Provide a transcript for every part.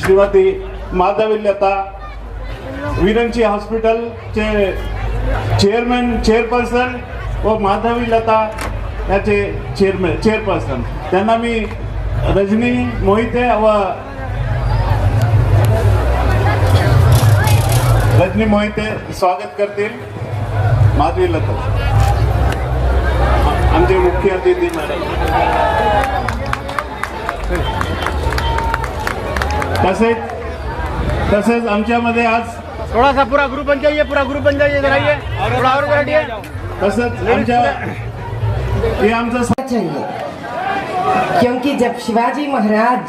Shrimati Madhavilatha, Viranchi हॉस्पिटलचे chairperson व माधवीलता याचे chairperson, त्यांना मी रजनी मोहिते स्वागत करतील. माधवीलता आमचे मुख्य अतिथी मॅडम. तसेच आमच्यामध्ये आज थोड़ा सा पूरा ग्रुप बन जाइए, इधर आइए, थोड़ा और हटिए. तसंच आमच्या हे आमचं चाहिए, क्योंकि जब शिवाजी महाराज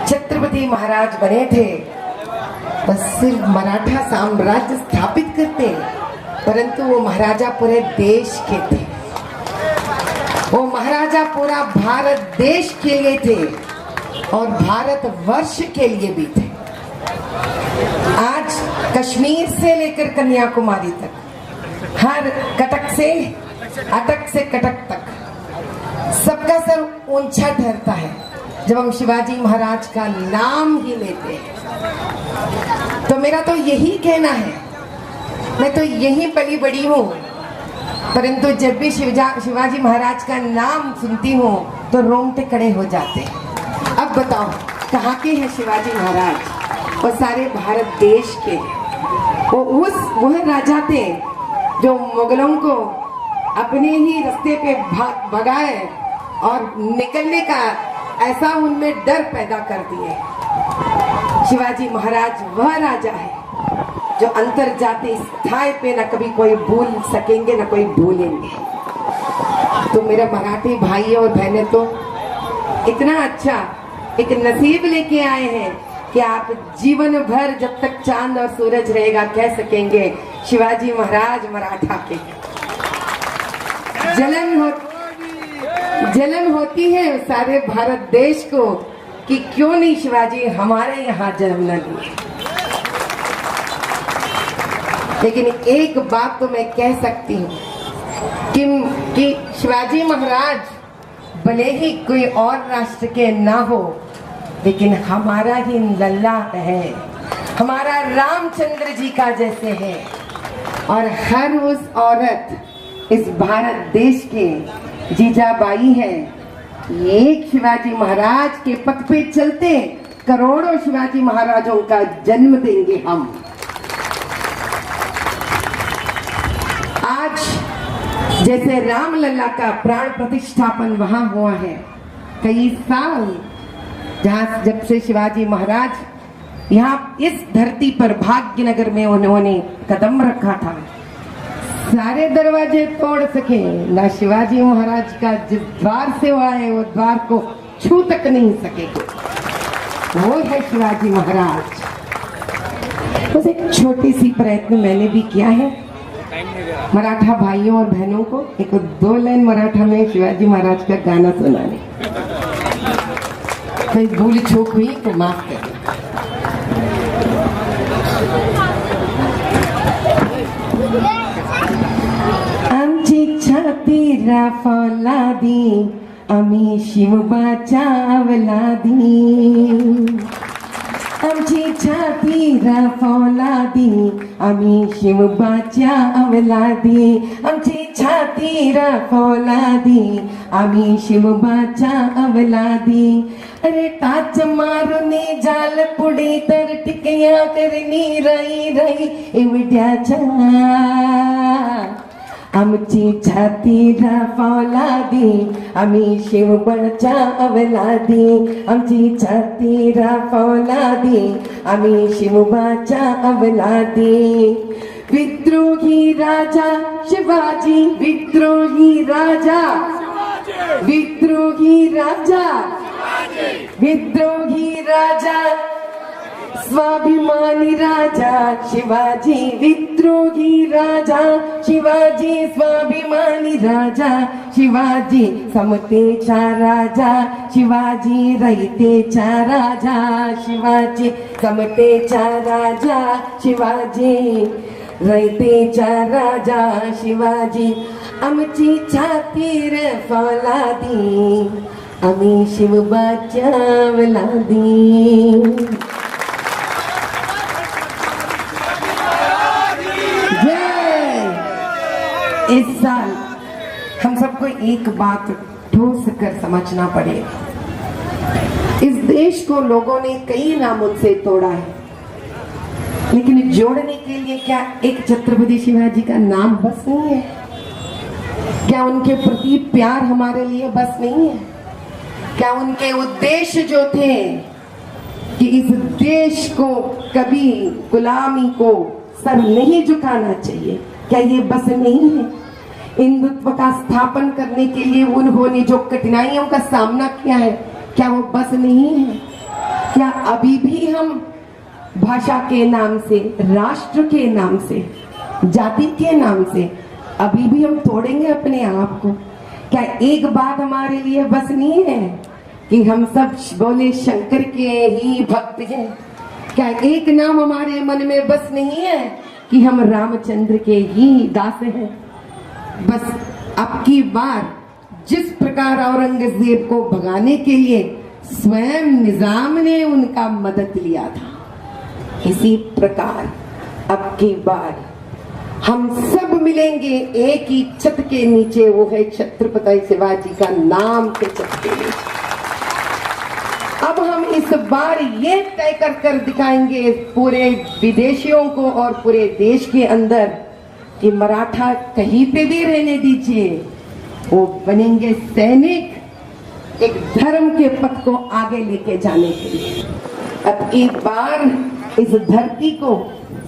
छत्रपति महाराज बने थे बस सिर्फ मराठा साम्राज्य स्थापित करते, परंतु वो महाराजा पूरे देश के थे. वो महाराजा पूरा भारत देश के लिए थे और भारत वर्ष के लिए भी थे. आज कश्मीर से लेकर कन्याकुमारी तक, हर कटक से कटक तक सबका सर ऊंचा ठहरता है जब हम शिवाजी महाराज का नाम ही लेते हैं. तो मेरा तो यही कहना है, मैं तो यही पली बड़ी हूँ, परंतु जब भी शिवाजी महाराज का नाम सुनती हूँ तो रोंगटे खड़े हो जाते हैं. अब बताओ कहाँ के हैं शिवाजी महाराज? वो सारे भारत देश के. वह राजा थे जो मुगलों को अपने ही रास्ते पे भगाए और निकलने का ऐसा उनमें डर पैदा कर दिए. शिवाजी महाराज वह राजा है जो अंतरजातीय स्थाई पे न कभी कोई भूल सकेंगे न कोई भूलेंगे. तो मेरे मराठी भाई और बहनें तो इतना अच्छा एक नसीब लेके आए हैं कि आप जीवन भर जब तक चांद और सूरज रहेगा कह सकेंगे शिवाजी महाराज मराठा के. जलन होती है सारे भारत देश को कि क्यों नहीं शिवाजी हमारे यहाँ जन्म न लिए. लेकिन एक बात तो मैं कह सकती हूँ कि शिवाजी महाराज भले ही कोई और राष्ट्र के ना हो, लेकिन हमारा ही लल्ला है, हमारा रामचंद्र जी का जैसे है. और हर उस औरत इस भारत देश के जीजाबाई है. एक शिवाजी महाराज के पथ पे चलते करोड़ों शिवाजी महाराजों का जन्म देंगे हम. आज जैसे रामलला का प्राण प्रतिष्ठापन वहां हुआ है, कई साल जहाँ जब से शिवाजी महाराज यहाँ इस धरती पर भाग्यनगर में उन्होंने कदम रखा था, सारे दरवाजे तोड़ सके ना शिवाजी महाराज का जिस द्वार से हुआ है वो द्वार को छू तक नहीं सके. वो है शिवाजी महाराज. बस एक छोटी सी प्रयत्न मैंने भी किया है मराठा भाइयों और बहनों को एक 2 लाइन मराठा में शिवाजी महाराज का गाना सुनाने. कोई भूल चूक हुई तो माफ कर. आमची छाती फौलादी आम्ही शिवबाच्या अवलादी. आमची छाती फौलादी आम्ही शिवबाच्या अवलादी. आमची छाती फौलादी आम्ही शिवबाच्या अवलादी. अरे टाच मारुनी जाल पुढे तर टिकया करनी राई राई एवढ्याच्या. आमची छाती फौलादी आम्ही शिवबाच्या अवलादी. आमची छाती फौलादी आम्ही शिवबाच्या अवलादी. विद्रोही राजा शिवाजी, विद्रोही राजा, विद्रोही राजा, विद्रोही राजा, स्वाभिमानी राजा शिवाजी. विद्रोही राजा शिवाजी, स्वाभिमानी राजा शिवाजी. समतेचा राजा शिवाजी, रयतेचा राजा शिवाजी. समतेचा राजा शिवाजी, रयतेचा राजा शिवाजी. आमची छाती फौलादी आम्ही शिवबाच्या वलादी. जय. इस साल हम सबको एक बात ठोस कर समझना पड़ेगा. इस देश को लोगों ने कई नामों से तोड़ा है, लेकिन जोड़ने के लिए क्या एक छत्रपति शिवाजी का नाम बस नहीं है? क्या उनके प्रति प्यार हमारे लिए बस नहीं है? क्या उनके उद्देश्य जो थे कि इस देश को कभी गुलामी को सर नहीं झुकाना चाहिए, क्या ये बस नहीं है? हिंदुत्व का स्थापन करने के लिए उन्होंने जो कठिनाइयों का सामना किया है, क्या वो बस नहीं है? क्या अभी भी हम भाषा के नाम से, राष्ट्र के नाम से, जाति के नाम से अभी भी हम तोड़ेंगे अपने आप को? क्या एक बात हमारे लिए बस नहीं है कि हम सब बोले शंकर के ही भक्त हैं? क्या एक नाम हमारे मन में बस नहीं है कि हम रामचंद्र के ही दास हैं? बस अब की बार जिस प्रकार औरंगजेब को भगाने के लिए स्वयं निजाम ने उनका मदद लिया था, इसी प्रकार अब की बार हम सब मिलेंगे एक ही छत के नीचे, वो है छत्रपति शिवाजी का नाम के छत के नीचे. अब हम इस बार ये तय कर दिखाएंगे पूरे विदेशियों को और पूरे देश के अंदर कि मराठा कहीं पे भी रहने दीजिए, वो बनेंगे सैनिक एक धर्म के पथ को आगे लेके जाने के लिए. अब एक बार इस धरती को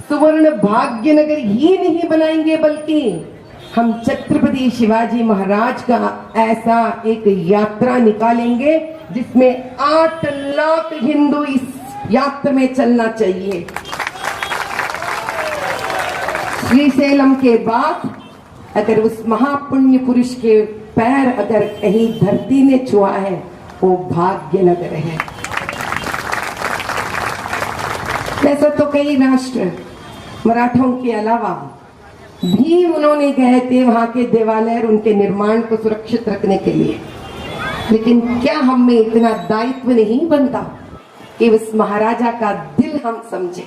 सुवर्ण भाग्य नगर ही नहीं बनाएंगे, बल्कि हम छत्रपति शिवाजी महाराज का ऐसा एक यात्रा निकालेंगे जिसमें 8 लाख हिंदू इस यात्रा में चलना चाहिए. श्रीशैलम के बाद अगर उस महापुण्य पुरुष के पैर अगर कहीं धरती ने छुआ है, वो भाग्य नगर है. वैसे तो कई राष्ट्र मराठों के अलावा भी उन्होंने गए थे वहां के देवालय और उनके निर्माण को सुरक्षित रखने के लिए, लेकिन क्या हम में इतना दायित्व नहीं बनता कि उस महाराजा का दिल हम समझे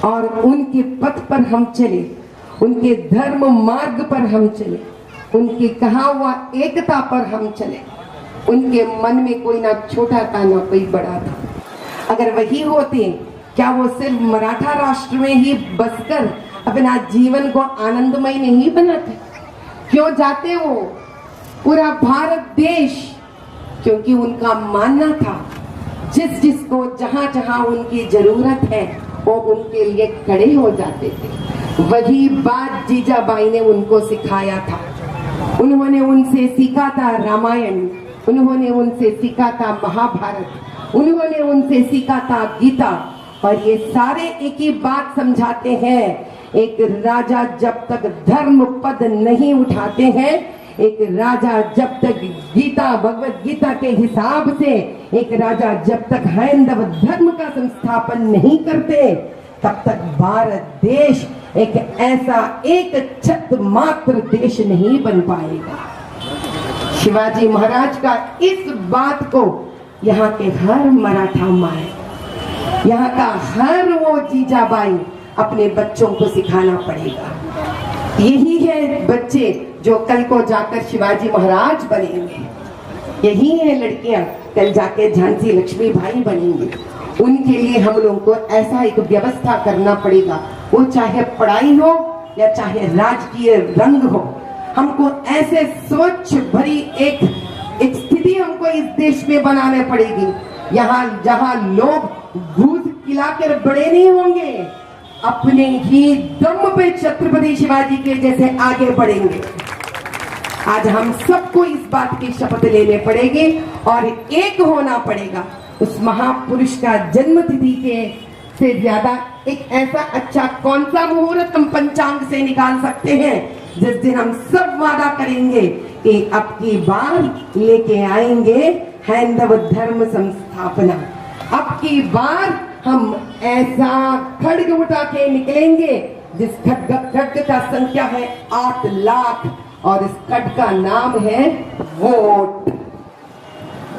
और उनके पथ पर हम चले, उनके धर्म मार्ग पर हम चले, उनके कहा हुआ एकता पर हम चले. उनके मन में कोई ना छोटा था ना कोई बड़ा था. अगर वही होते, क्या वो सिर्फ मराठा राष्ट्र में ही बसकर अपना जीवन को आनंदमय नहीं बनाते? क्यों जाते वो पूरा भारत देश? क्योंकि उनका मानना था जिसको जहां जहां उनकी जरूरत है वो उनके लिए खड़े हो जाते थे. वही बात जीजाबाई ने उनको सिखाया था. उन्होंने उनसे सीखा था रामायण, उन्होंने उनसे सीखा था महाभारत, उन्होंने उनसे सीखा था गीता. और ये सारे एक ही बात समझाते हैं, एक राजा जब तक धर्म पद नहीं उठाते हैं, एक राजा जब तक गीता भगवत गीता के हिसाब से एक राजा जब तक हैंदव धर्म का संस्थापन नहीं करते, तब तक भारत देश एक ऐसा एक छत मात्र देश नहीं बन पाएगा. शिवाजी महाराज का इस बात को यहाँ के हर मराठा माए, यहाँ का हर वो जीजाबाई अपने बच्चों को सिखाना पड़ेगा. यही है बच्चे जो कल को जाकर शिवाजी महाराज बनेंगे. यही है लड़कियां कल जाके झांसी लक्ष्मी भाई बनेंगे. उनके लिए हम लोगों को ऐसा एक व्यवस्था करना पड़ेगा, वो चाहे पढ़ाई हो या चाहे राजकीय रंग हो. हमको ऐसे स्वच्छ भरी एक स्थिति हमको इस देश में बनाने पड़ेगी, यहाँ जहाँ लोग घूस खिलाकर बड़े नहीं होंगे, अपने ही दम पे छत्रपति शिवाजी के जैसे आगे बढ़ेंगे. आज हम सबको इस बात की शपथ लेने पड़ेगी और एक होना पड़ेगा. उस महापुरुष का जन्म तिथि के से ज्यादा एक ऐसा अच्छा कौन सा मुहूर्त हम पंचांग से निकाल सकते हैं जिस दिन हम सब वादा करेंगे कि अब की बार लेके आएंगे हैंदव धर्म संस्थापना. अब की बार हम ऐसा खड्ग उठा के निकलेंगे जिस खड्ग का संख्या है 8 लाख और इस खड्ग का नाम है वोट.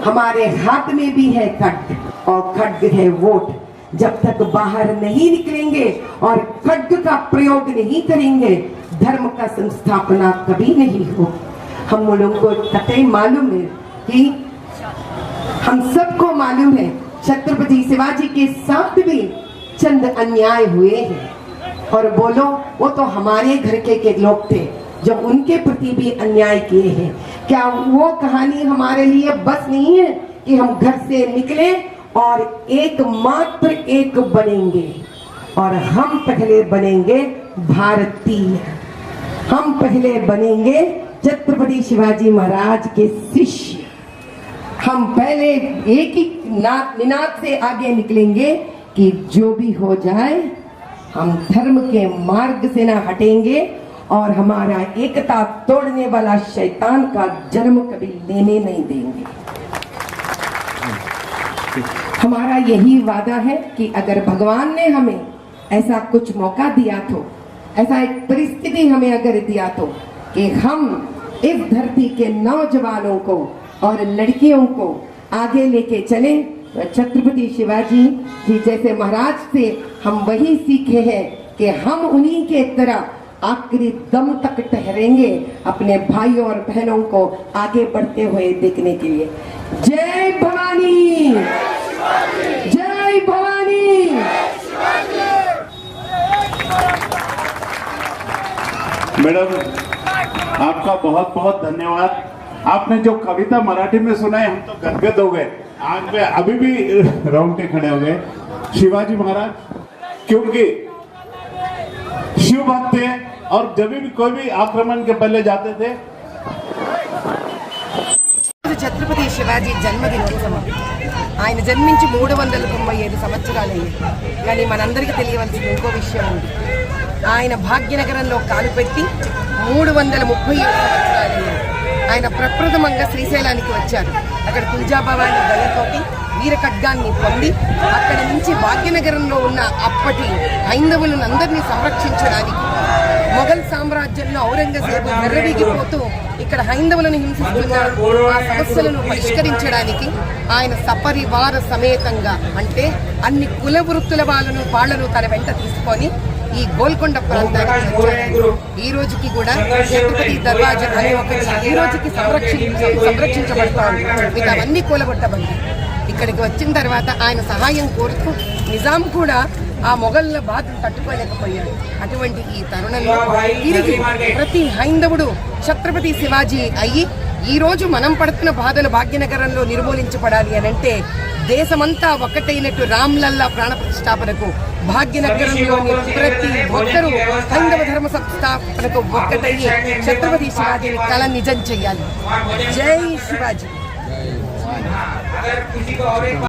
हमारे हाथ में भी है खड्ग और खड्ग है वोट। जब तक बाहर नहीं निकलेंगे और खड्ग का प्रयोग नहीं करेंगे, धर्म का संस्थापना कभी नहीं हो। हम लोगों को कतई मालूम है कि हम सबको मालूम है छत्रपति शिवाजी के साथ भी चंद अन्याय हुए हैं, और बोलो वो तो हमारे घर के लोग थे जो उनके प्रति भी अन्याय किए हैं। क्या वो कहानी हमारे लिए बस नहीं है कि हम घर से निकले और एकमात्र एक बनेंगे, और हम पहले बनेंगे भारतीय, हम पहले बनेंगे छत्रपति शिवाजी महाराज के शिष्य। हम पहले एक ही निनाद से आगे निकलेंगे कि जो भी हो जाए हम धर्म के मार्ग से ना हटेंगे और हमारा एकता तोड़ने वाला शैतान का जन्म कभी लेने नहीं देंगे। हमारा यही वादा है कि अगर भगवान ने हमें ऐसा कुछ मौका दिया तो, ऐसा एक परिस्थिति हमें अगर दिया तो, कि हम इस धरती के नौजवानों को और लड़कियों को आगे लेके चले, तो छत्रपति शिवाजी जी जैसे महाराज से हम वही सीखे हैं कि हम उन्हीं के तरह आखिरी दम तक ठहरेंगे अपने भाइयों और बहनों को आगे बढ़ते हुए देखने के लिए। जय भवानी, जय भवानी। मैडम आपका बहुत बहुत धन्यवाद। आपने जो कविता मराठी में सुनाई हम तो गदगद हो गए, आग में अभी भी रोंगटे खड़े हो गए। शिवाजी महाराज क्योंकि शिव भक्त थे और जब भी कोई भी आक्रमण के पहले जाते थे। ఛత్రపతి శివాజీ జన్మదినోత్సవం ఆయన జన్మించి 395 సంవత్సరాలయ్యాయి. కానీ మనందరికీ తెలియవలసిన ఇంకో విషయం ఉంది. ఆయన భాగ్యనగరంలో కాలుపెట్టి 337 సంవత్సరాలయ్యాయి. ఆయన ప్రప్రథమంగా శ్రీశైలానికి వచ్చారు. అక్కడ తుల్జాభవాని దయతోటి వీర ఖడ్గాన్ని పొంది అక్కడి నుంచి భాగ్యనగరంలో ఉన్న అప్పటి హైందవులను అందరినీ సంరక్షించడానికి, మొఘల్ సామ్రాజ్యంలో ఔరంగజేబు వెర్రవీగిపోతూ ఇక్కడ హైందవులను హింసిస్తున్న ఆ సమస్యలను పరిష్కరించడానికి ఆయన సపరివార సమేతంగా, అంటే అన్ని కుల వృత్తుల వాళ్ళను తన వెంట తీసుకొని ఈ గోల్కొండ ప్రాంతానికి వచ్చారు. ఈ రోజుకి కూడా ఛత్రపతి దర్వాజా అనే ఒకటి ఈ రోజుకి సంరక్షించబడుతోంది. మిగతా అవన్నీ కూలగొట్టబడి ఇక్కడికి వచ్చిన తర్వాత ఆయన సహాయం కోరుతూ నిజాం కూడా ఆ మొఘళ్ళ బాధను తట్టుకోలేకపోయాడు. అటువంటి ఈ తరుణంలో తిరిగి ప్రతి హైందవుడు ఛత్రపతి శివాజీ అయ్యి ఈ రోజు మనం పడుతున్న బాధలు భాగ్యనగరంలో నిర్మూలించబడాలి అని అంటే దేశమంతా ఒక్కటైనట్టు రామ్లల్లా ప్రాణ ప్రతిష్టాపనకు భాగ్యనగరంలోని ప్రతి ఒక్కరూ హైందవ ధర్మ సంస్థాపనకు ఒక్కటయ్యి ఛత్రపతి శివాజీని కళ నిజం చెయ్యాలి. జై శివాజీ.